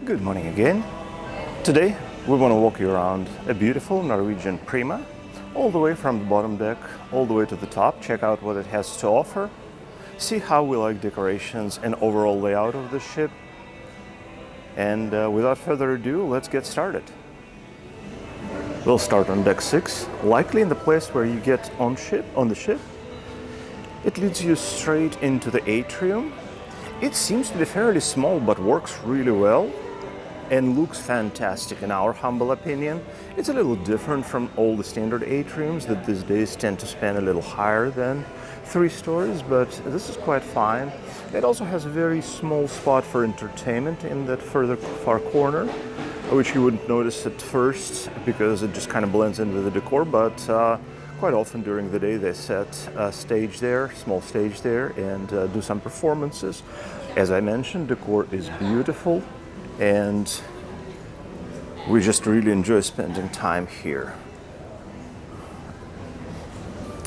Good morning again. Today we want to walk you around a beautiful Norwegian Prima, all the way from the bottom deck, all the way to the top, check out what it has to offer, see how we like decorations and overall layout of the ship, and without further ado, let's get started. We'll start on deck 6, likely in the place where you get on the ship. It leads you straight into the Atrium. It seems to be fairly small but works really well and looks fantastic in our humble opinion. It's a little different from all the standard atriums that these days tend to span a little higher than 3 stories, but this is quite fine. It also has a very small spot for entertainment in that far corner, which you wouldn't notice at first because it just kind of blends in with the decor, but quite often during the day they set a stage there, small stage there, and do some performances. As I mentioned, decor is beautiful, and we just really enjoy spending time here.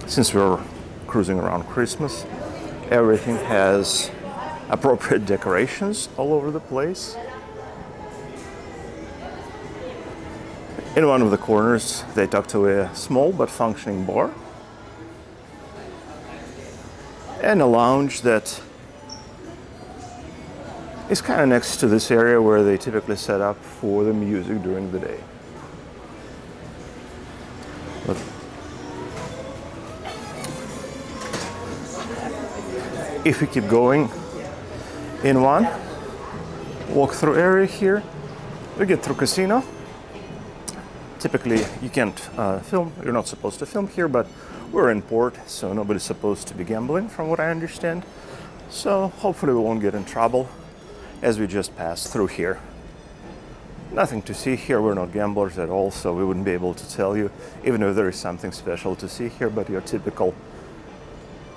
Since we're cruising around Christmas, everything has appropriate decorations all over the place. In one of the corners, they tucked away a small but functioning bar and a lounge that is kind of next to this area where they typically set up for the music during the day. But if we keep going in one walk-through area here, we get through casino. Typically, you can't film, you're not supposed to film here, but we're in port, so nobody's supposed to be gambling, from what I understand. So hopefully we won't get in trouble as we just pass through here. Nothing to see here, we're not gamblers at all, so we wouldn't be able to tell you, even if there is something special to see here, but your typical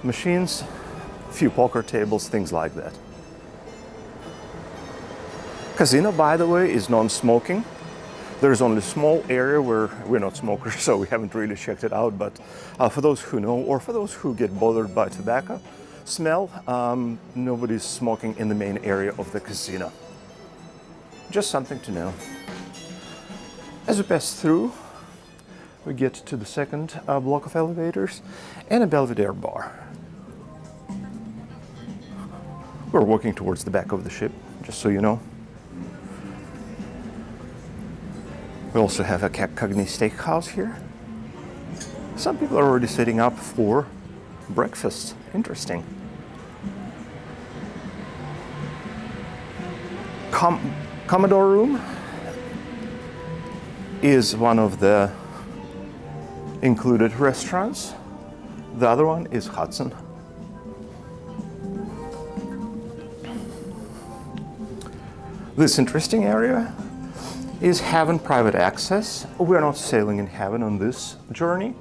machines, few poker tables, things like that. Casino, by the way, is non-smoking. There's only a small area where we're not smokers, so we haven't really checked it out, but for those who know, or for those who get bothered by tobacco smell, nobody's smoking in the main area of the casino. Just something to know. As we pass through, we get to the second block of elevators and a Belvedere bar. We're walking towards the back of the ship, just so you know. We also have a Cagney steakhouse here. Some people are already setting up for breakfast. Interesting. Commodore room is one of the included restaurants. The other one is Hudson. This interesting area is Haven private access. We're not sailing in Haven on this journey,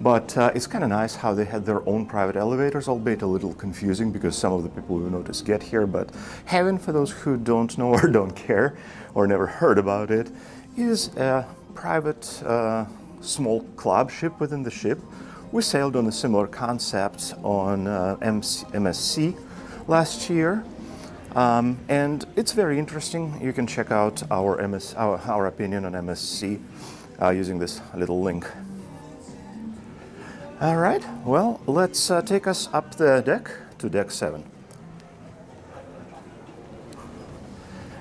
but it's kind of nice how they had their own private elevators, albeit a little confusing because some of the people we notice get here. But Haven, for those who don't know or don't care or never heard about it, is a private small club ship within the ship. We sailed on a similar concept on MSC last year. And it's very interesting. You can check out our opinion on MSC using this little link. All right, well, let's take us up the deck to deck 7.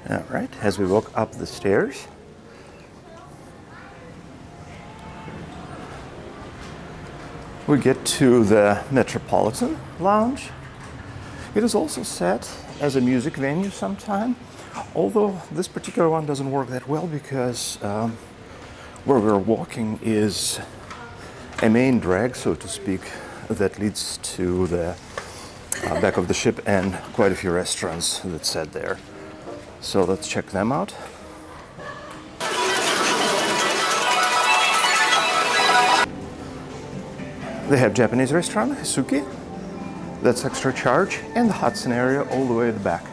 All right, as we walk up the stairs, we get to the Metropolitan Lounge. It is also set as a music venue sometime, although this particular one doesn't work that well because where we're walking is a main drag, so to speak, that leads to the back of the ship and quite a few restaurants that set there. So let's check them out. They have Japanese restaurant, Hisuki. That's extra charge, and the Hudson area all the way at the back.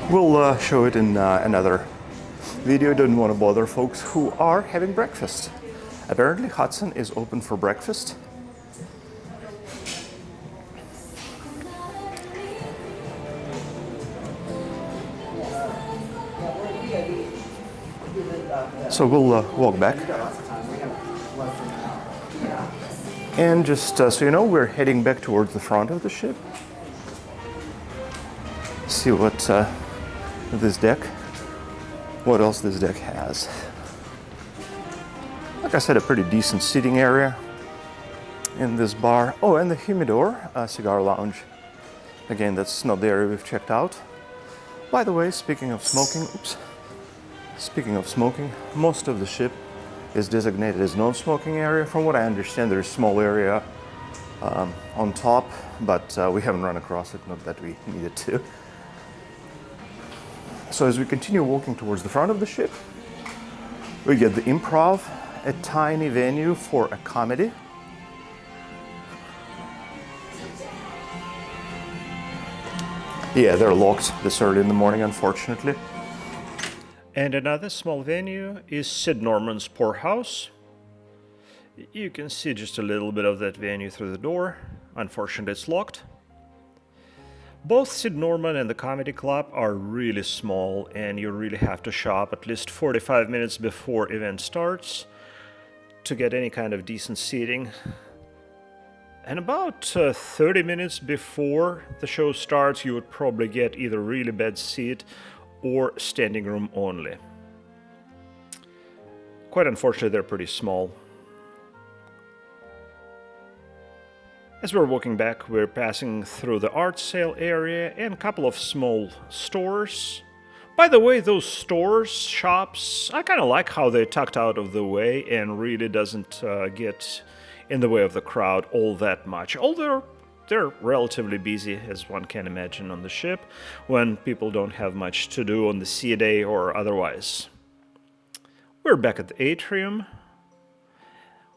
We'll show it in another video. Don't want to bother folks who are having breakfast. Apparently Hudson is open for breakfast. So we'll walk back. And just so you know, we're heading back towards the front of the ship. See what what else this deck has. Like I said, a pretty decent seating area in this bar. Oh, and the humidor, cigar lounge. Again, that's not the area we've checked out. By the way, speaking of smoking, most of the ship is designated as non-smoking area. From what I understand, there's a small area on top, but we haven't run across it, not that we needed to. So as we continue walking towards the front of the ship, we get the Improv, a tiny venue for a comedy. Yeah, they're locked this early in the morning, unfortunately. And another small venue is Sid Norman's Poorhouse. You can see just a little bit of that venue through the door. Unfortunately, it's locked. Both Sid Norman and the Comedy Club are really small, and you really have to shop at least 45 minutes before event starts to get any kind of decent seating. And about 30 minutes before the show starts, you would probably get either really bad seat or standing room only. Quite unfortunately, they're pretty small. As we're walking back, we're passing through the art sale area and a couple of small stores. By the way, those stores, shops, I kind of like how they're tucked out of the way and really doesn't get in the way of the crowd all that much. Although they're relatively busy, as one can imagine on the ship, when people don't have much to do on the sea day or otherwise. We're back at the Atrium,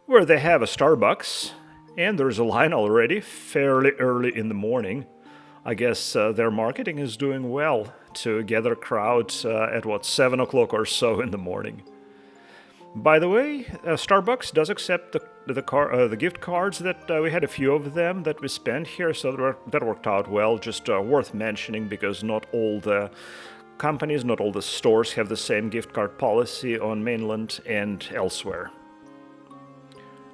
where they have a Starbucks. And there's a line already, fairly early in the morning. I guess their marketing is doing well to gather crowds at 7 o'clock or so in the morning. By the way, Starbucks does accept the gift cards that we had a few of them that we spent here, so that worked out well. Just worth mentioning because not all the companies, not all the stores have the same gift card policy on mainland and elsewhere.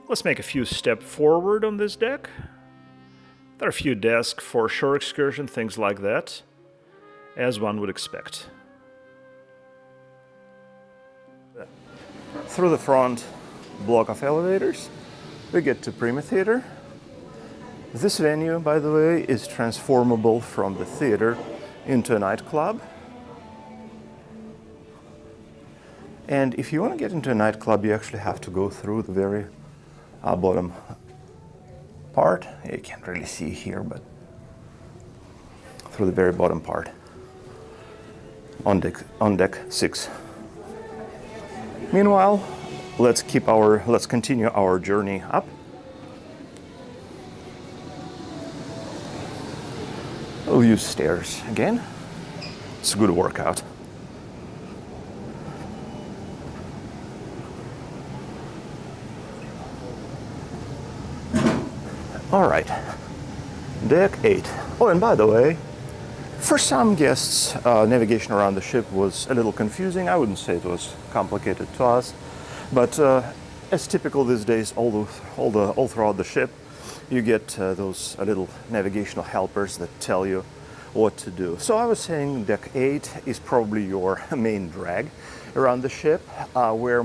Let's make a few steps forward on this deck. There are a few desks for shore excursion, things like that, as one would expect. Through the front block of elevators, we get to Prima Theater. This venue, by the way, is transformable from the theater into a nightclub. And if you want to get into a nightclub, you actually have to go through the very bottom part. You can't really see here, but through the very bottom part on deck 6. Meanwhile, let's continue our journey up. We'll use stairs again. It's a good workout. All right, deck 8. Oh, and by the way, for some guests, navigation around the ship was a little confusing. I wouldn't say it was complicated to us, but as typical these days, all throughout the ship, you get those little navigational helpers that tell you what to do. So I was saying deck 8 is probably your main drag around the ship, where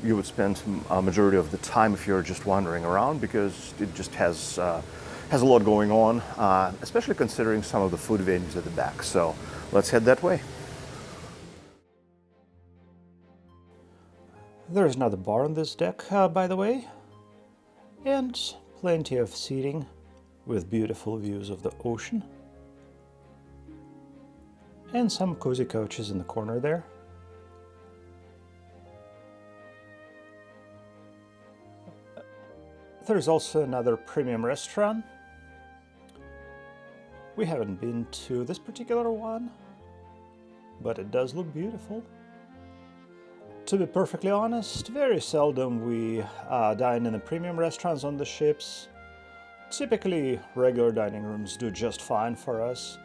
you would spend a majority of the time if you're just wandering around, because it just has a lot going on, especially considering some of the food venues at the back. So let's head that way. There's another bar on this deck, by the way, and plenty of seating with beautiful views of the ocean, and some cozy couches in the corner there. There's also another premium restaurant. We haven't been to this particular one, but it does look beautiful. To be perfectly honest, very seldom we dine in the premium restaurants on the ships. Typically, regular dining rooms do just fine for us,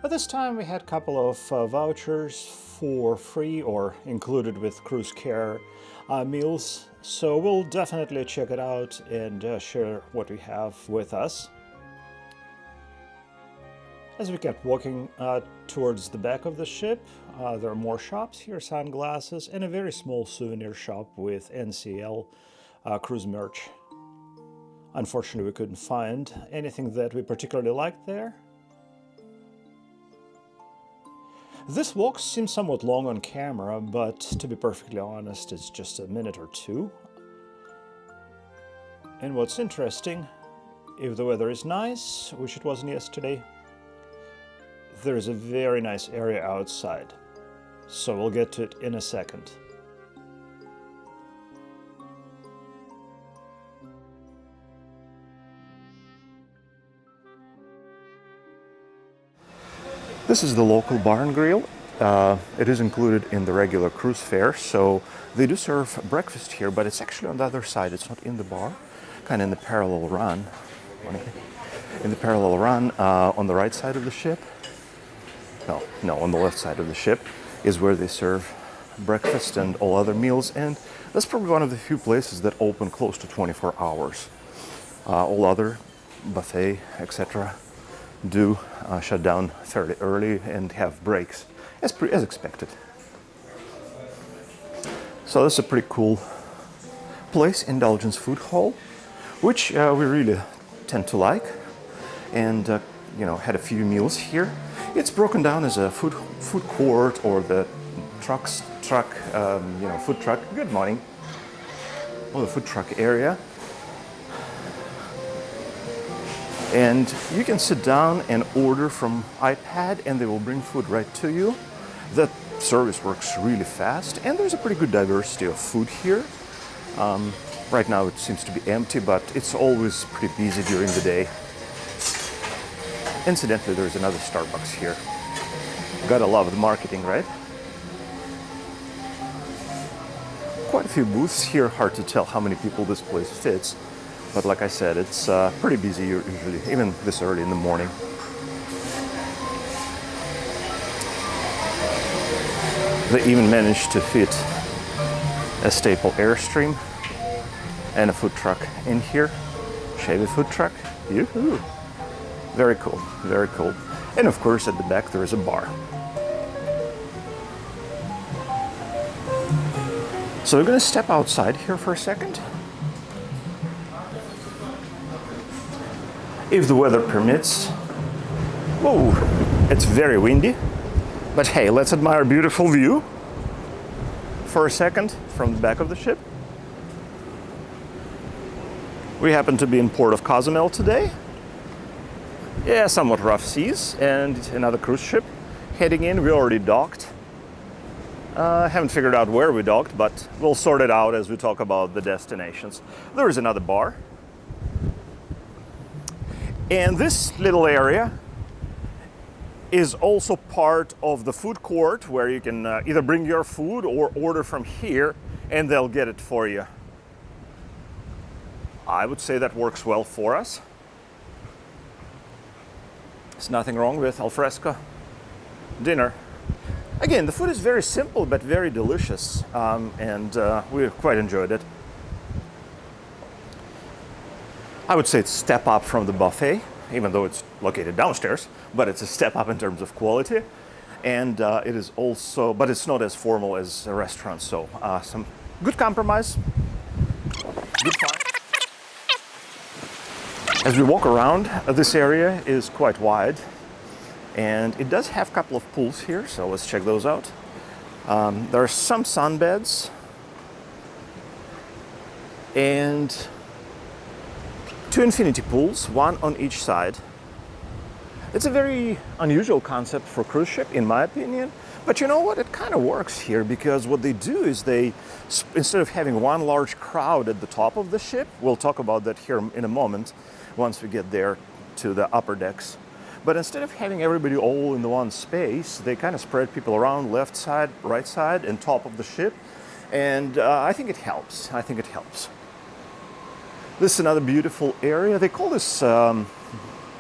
But this time we had a couple of vouchers for free or included with cruise care meals, so we'll definitely check it out and share what we have with us. As we kept walking towards the back of the ship, there are more shops here, sunglasses, and a very small souvenir shop with NCL cruise merch. Unfortunately, we couldn't find anything that we particularly liked there. This walk seems somewhat long on camera, but to be perfectly honest, it's just a minute or two. And what's interesting, if the weather is nice, which it wasn't yesterday, there is a very nice area outside. So we'll get to it in a second. This is the local bar and grill. It is included in the regular cruise fare, so they do serve breakfast here, but it's actually on the other side. It's not in the bar, kind of in the parallel run. In the parallel run, on the right side of the ship, no, on the left side of the ship is where they serve breakfast and all other meals, and that's probably one of the few places that open close to 24 hours. All other buffet, etc. do shut down fairly early and have breaks as expected. So this is a pretty cool place, Indulgence Food Hall, which we really tend to like, and had a few meals here. It's broken down as a food court or the food truck. Good morning. Or the food truck area. And you can sit down and order from iPad and they will bring food right to you. That service works really fast and there's a pretty good diversity of food here. Right now it seems to be empty, but it's always pretty busy during the day. Incidentally, there's another Starbucks here. Gotta love the marketing, right? Quite a few booths here, hard to tell how many people this place fits. But like I said, it's pretty busy usually, even this early in the morning. They even managed to fit a staple Airstream and a food truck in here. Chevy food truck. Yoo-hoo! Very cool, very cool. And of course, at the back there is a bar. So we're gonna step outside here for a second. If the weather permits. Whoa, it's very windy. But hey, let's admire a beautiful view for a second from the back of the ship. We happen to be in Port of Cozumel today. Yeah, somewhat rough seas, and another cruise ship heading in. We already docked. Haven't figured out where we docked, but we'll sort it out as we talk about the destinations. There is another bar. And this little area is also part of the food court where you can either bring your food or order from here and they'll get it for you. I would say that works well for us. There's nothing wrong with al fresco dinner. Again, the food is very simple but very delicious, and we quite enjoyed it. I would say it's a step up from the buffet, even though it's located downstairs, but it's a step up in terms of quality. And it is also, but it's not as formal as a restaurant, so some good compromise, good fun. As we walk around, this area is quite wide, and it does have a couple of pools here, so let's check those out. There are some sunbeds, and 2 infinity pools, one on each side. It's a very unusual concept for a cruise ship, in my opinion, but you know what? It kind of works here because what they do is they, instead of having one large crowd at the top of the ship, we'll talk about that here in a moment once we get there to the upper decks. But instead of having everybody all in the one space, they kind of spread people around left side, right side, and top of the ship. And I think it helps. This is another beautiful area. They call this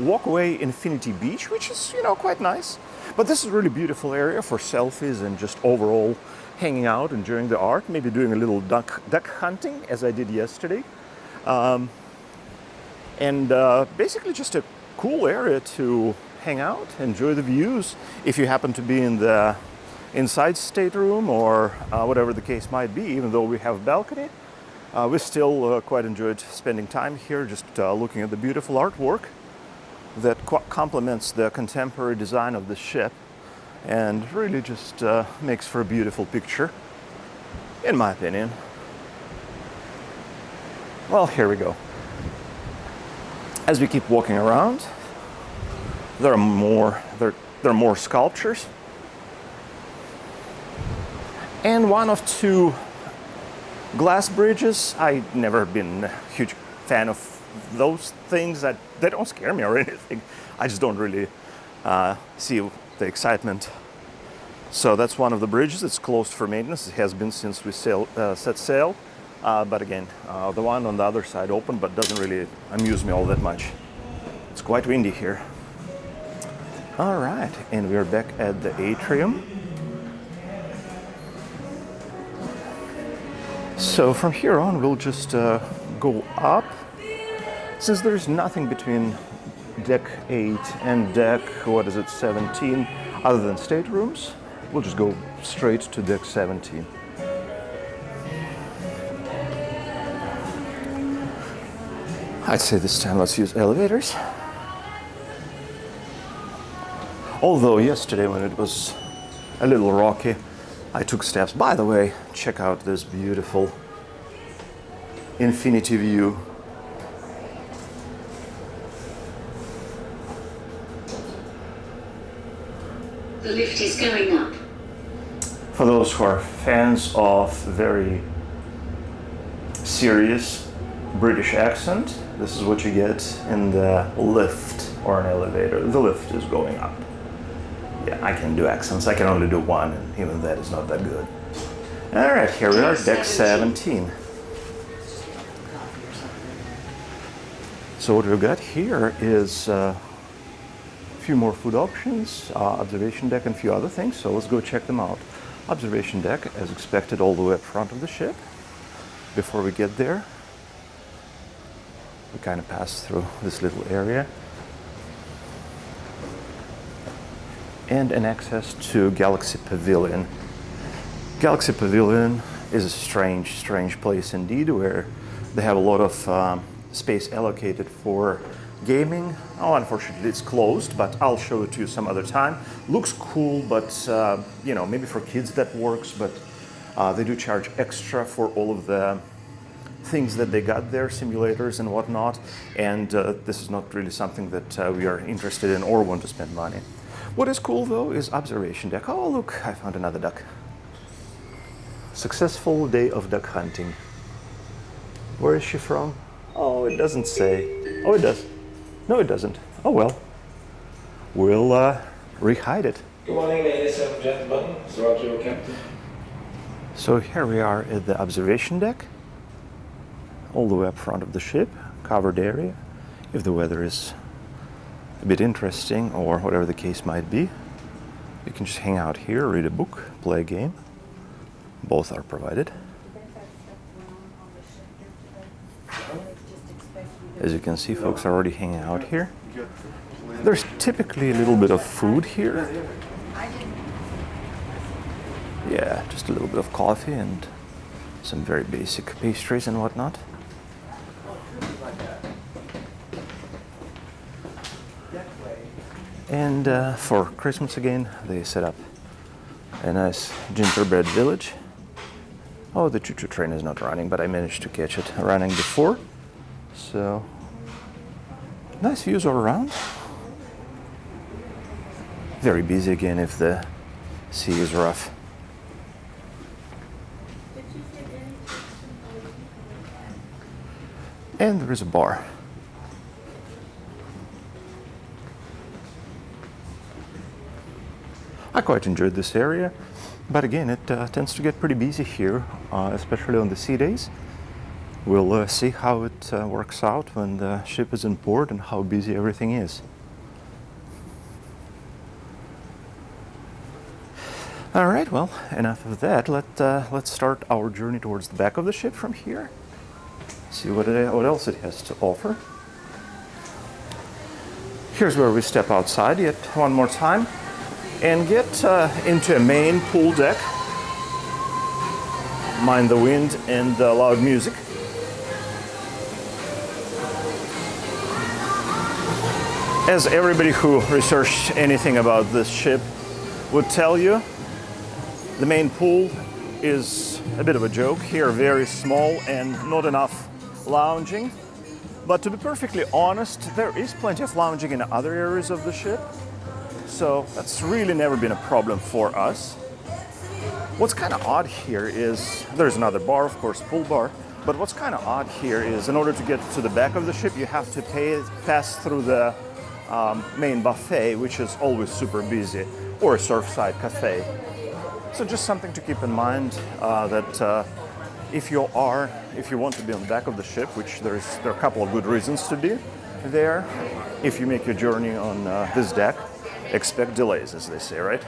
walkway Infinity Beach, which is, you know, quite nice. But this is a really beautiful area for selfies and just overall hanging out, enjoying the art, maybe doing a little duck hunting as I did yesterday. Basically just a cool area to hang out, enjoy the views. If you happen to be in the inside stateroom or whatever the case might be, even though we have a balcony, we still quite enjoyed spending time here, just looking at the beautiful artwork that complements the contemporary design of the ship and really just makes for a beautiful picture, in my opinion. Well, here we go. As we keep walking around, there are more sculptures, and one of two glass bridges. I've never been a huge fan of those things. That they don't scare me or anything. I just don't really see the excitement. So that's one of the bridges. It's closed for maintenance. It has been since we set sail. But again, the one on the other side open, but doesn't really amuse me all that much. It's quite windy here. All right, and we're back at the Atrium. So from here on, we'll just go up. Since there's nothing between deck 8 and deck, 17, other than staterooms, we'll just go straight to deck 17. I'd say this time let's use elevators. Although yesterday when it was a little rocky, I took steps. By the way, check out this beautiful infinity view. The lift is going up. For those who are fans of very serious British accent, this is what you get in the lift or an elevator. The lift is going up. Yeah, I can do accents. I can only do one, and even that is not that good. All right, here we are, deck 17. So what we've got here is a few more food options, observation deck, and a few other things. So let's go check them out. Observation deck, as expected, all the way up front of the ship. Before we get there, we kind of pass through this little area. And an access to Galaxy Pavilion. Galaxy Pavilion is a strange place indeed, where they have a lot of space allocated for gaming. Oh, unfortunately it's closed, but I'll show it to you some other time. Looks cool, but you know, maybe for kids that works, but they do charge extra for all of the things that they got there, simulators and whatnot, and this is not really something that we are interested in or want to spend money. What is cool though is observation deck. Oh look, I found another duck. Successful day of duck hunting. Where is she from? Oh, it doesn't say. Oh, it does. No, it doesn't. Oh well. We'll re-hide it. Good morning, ladies and gentlemen. It's Roger, your captain. So here we are at the observation deck. All the way up front of the ship, covered area. If the weather is a bit interesting or whatever the case might be, you can just hang out here, read a book, play a game. Both are provided. As you can see, folks are already hanging out here. There's typically a little bit of food here. Yeah, just a little bit of coffee and some very basic pastries and whatnot. And for Christmas again, they set up a nice gingerbread village. Oh, the choo-choo train is not running, but I managed to catch it running before. So, nice views all around. Very busy again if the sea is rough. And there is a bar. I quite enjoyed this area, but again, it tends to get pretty busy here, especially on the sea days, We'll see how it works out when the ship is in port and how busy everything is. All right, well, enough of that. Let's start our journey towards the back of the ship from here. See what else it has to offer. Here's where we step outside yet one more time and get into a main pool deck. Mind the wind and the loud music. As everybody who researched anything about this ship would tell you, the main pool is a bit of a joke here, very small and not enough lounging. But to be perfectly honest, there is plenty of lounging in other areas of the ship, so that's really never been a problem for us. What's kind of odd here is, there's another bar, of course, pool bar, but what's kind of odd here is in order to get to the back of the ship, you have to pass through the main buffet, which is always super busy, or a surfside cafe. So just something to keep in mind that if you want to be on the back of the ship, which there are a couple of good reasons to be there, if you make your journey on this deck, expect delays, as they say, right?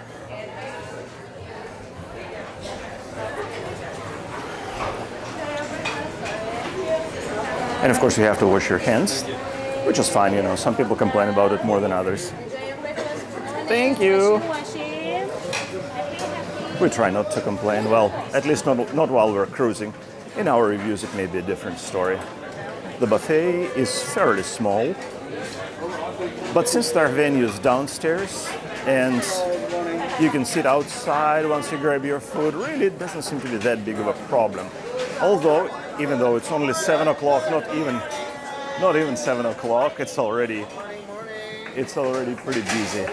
And of course you have to wash your hands, which is fine, you know, some people complain about it more than others. Thank you. We try not to complain, well, at least not while we're cruising. In our reviews it may be a different story. The buffet is fairly small, but since there are venues downstairs and you can sit outside once you grab your food, really it doesn't seem to be that big of a problem. Although, even though it's only 7 o'clock, not even 7 o'clock, it's already pretty busy.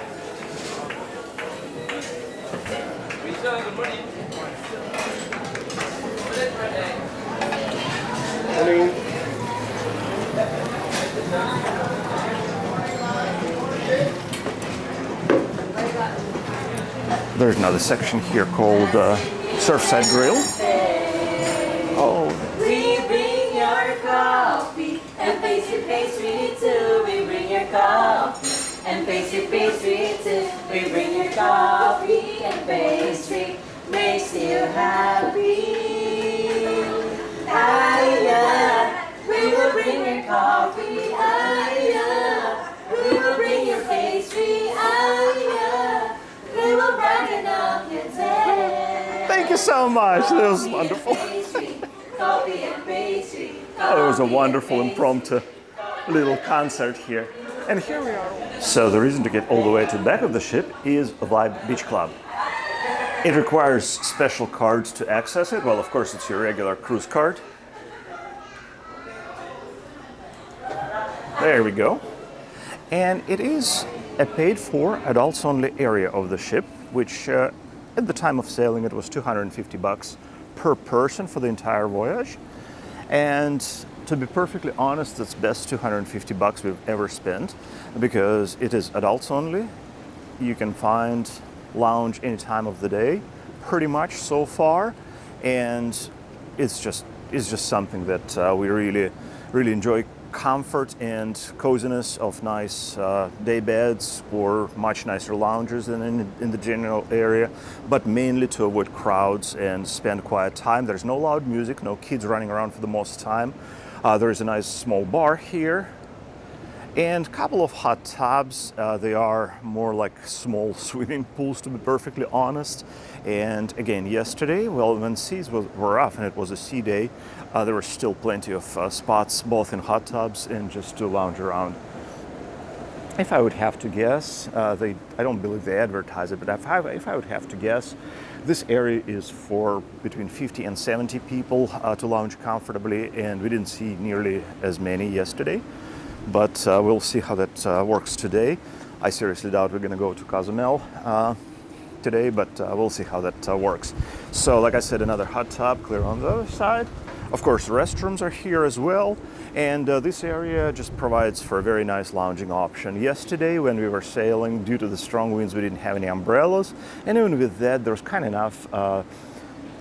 There's another section here called Surfside Grill. Oh. We bring your coffee and pastry too. We bring your coffee and pastry too. We bring your coffee and pastry. Makes you happy. Hiya, we will bring your coffee. Hiya, we will bring your pastry. Hiya, we will brighten up your day. Thank you so much. That was wonderful. Coffee and pastry. Oh, it was a wonderful impromptu little concert here. And here we are. So the reason to get all the way to the back of the ship is Vibe Beach Club. It requires special cards to access it. Well, of course, it's your regular cruise card. There we go. And it is a paid-for, adults-only area of the ship, which at the time of sailing it was $250 per person for the entire voyage. And to be perfectly honest, it's best $250 we've ever spent because it is adults only. You can find lounge any time of the day, pretty much so far, and it's just something that we really enjoy. Comfort and coziness of nice day beds or much nicer lounges than in the general area, but mainly to avoid crowds and spend quiet time. There's no loud music, no kids running around for the most time. There's a nice small bar here and a couple of hot tubs. They are more like small swimming pools, to be perfectly honest. And again, yesterday, well, when seas were rough and it was a sea day, there were still plenty of spots, both in hot tubs and just to lounge around. If I would have to guess, I don't believe they advertise it, but if I would have to guess, this area is for between 50 and 70 people to lounge comfortably, and we didn't see nearly as many yesterday. But we'll see how that works today. I seriously doubt we're going to go to Cozumel today, but we'll see how that works. So, like I said, another hot tub clear on the other side. Of course, restrooms are here as well, and this area just provides for a very nice lounging option. Yesterday, when we were sailing, due to the strong winds, we didn't have any umbrellas, and even with that, there was kind of enough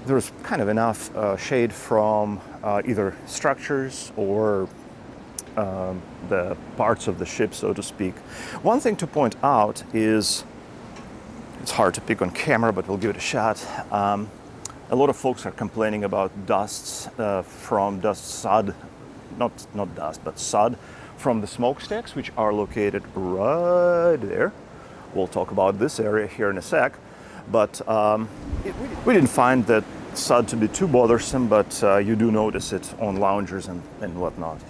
there's kind of enough shade from either structures or the parts of the ship, so to speak. One thing to point out is, it's hard to pick on camera, but we'll give it a shot. A lot of folks are complaining about dusts from sod, not dust, but sod from the smokestacks, which are located right there. We'll talk about this area here in a sec, but we didn't find that sod to be too bothersome, but you do notice it on loungers and whatnot.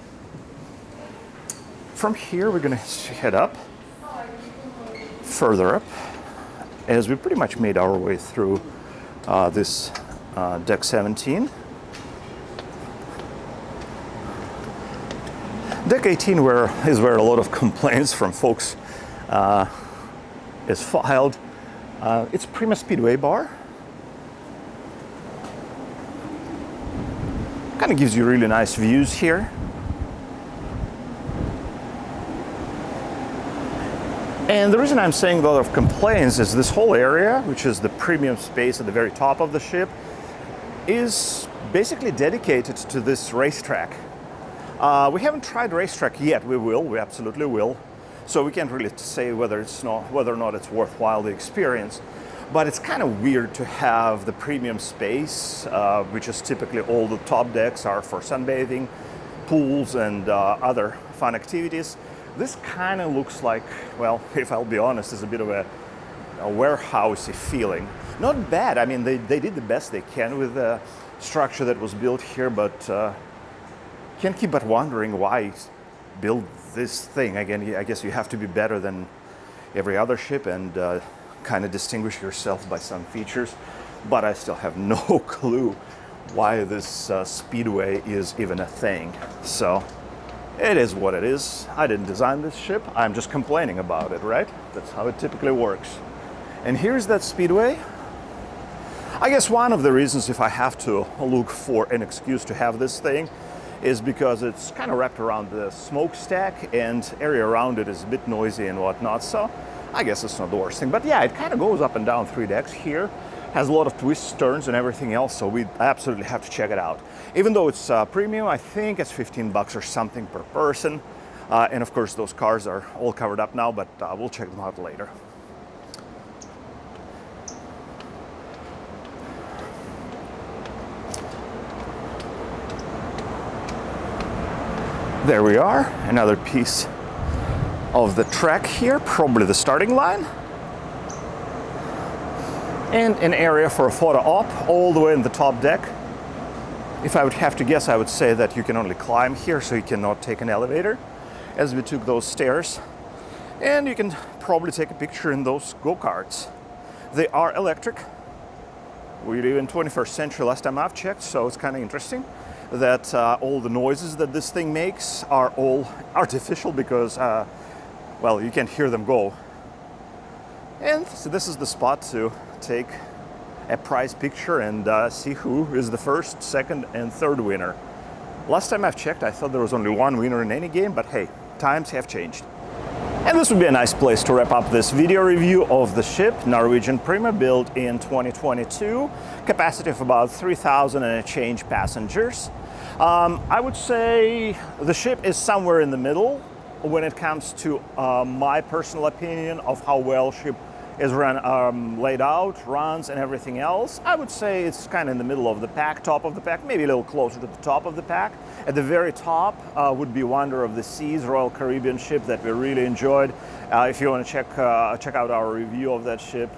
From here, we're gonna head up, further up, as we pretty much made our way through this deck 17. Deck 18 is where a lot of complaints from folks is filed. It's Prima Speedway bar. Kind of gives you really nice views here. And the reason I'm saying a lot of complaints is this whole area, which is the premium space at the very top of the ship, is basically dedicated to this racetrack. We haven't tried racetrack yet. We absolutely will. So we can't really say whether or not it's worthwhile, the experience. But it's kind of weird to have the premium space, which is typically all the top decks are for sunbathing, pools, and other fun activities. This kind of looks like, well, if I'll be honest, is a bit of a warehousey feeling. Not bad. I mean, they did the best they can with the structure that was built here, but can't keep but wondering why build this thing. Again, I guess you have to be better than every other ship and kind of distinguish yourself by some features, but I still have no clue why this Speedway is even a thing. So it is what it is. I didn't design this ship. I'm just complaining about it, right? That's how it typically works. And here's that Speedway. I guess one of the reasons, if I have to look for an excuse to have this thing, is because it's kind of wrapped around the smokestack and area around it is a bit noisy and whatnot. So I guess it's not the worst thing. But yeah, it kind of goes up and down 3 decks here. Has a lot of twists, turns, and everything else, so we absolutely have to check it out. Even though it's premium, I think it's $15 or something per person. And of course, those cars are all covered up now, but we'll check them out later. There we are, another piece of the track here, probably the starting line. And an area for a photo op all the way in the top deck. If I would have to guess, I would say that you can only climb here, so you cannot take an elevator, as we took those stairs. And you can probably take a picture in those go-karts. They are electric. We live in 21st century last time I've checked, so it's kind of interesting that all the noises that this thing makes are all artificial because, well, you can't hear them go. And so this is the spot to take a prize picture and see who is the first, second, and third winner. Last time I've checked, I thought there was only one winner in any game, but hey, times have changed. And this would be a nice place to wrap up this video review of the ship, Norwegian Prima, built in 2022, capacity of about 3,000 and a change passengers. I would say the ship is somewhere in the middle when it comes to my personal opinion of how well ship is laid out, runs, and everything else. I would say it's kind of in the middle of the pack, top of the pack, maybe a little closer to the top of the pack. At the very top would be Wonder of the Seas, Royal Caribbean ship that we really enjoyed. If you want to check out our review of that ship,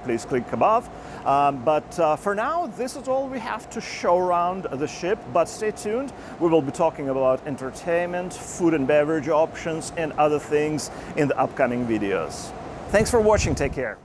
please click above. But for now, this is all we have to show around the ship, but stay tuned. We will be talking about entertainment, food and beverage options, and other things in the upcoming videos. Thanks for watching. Take care.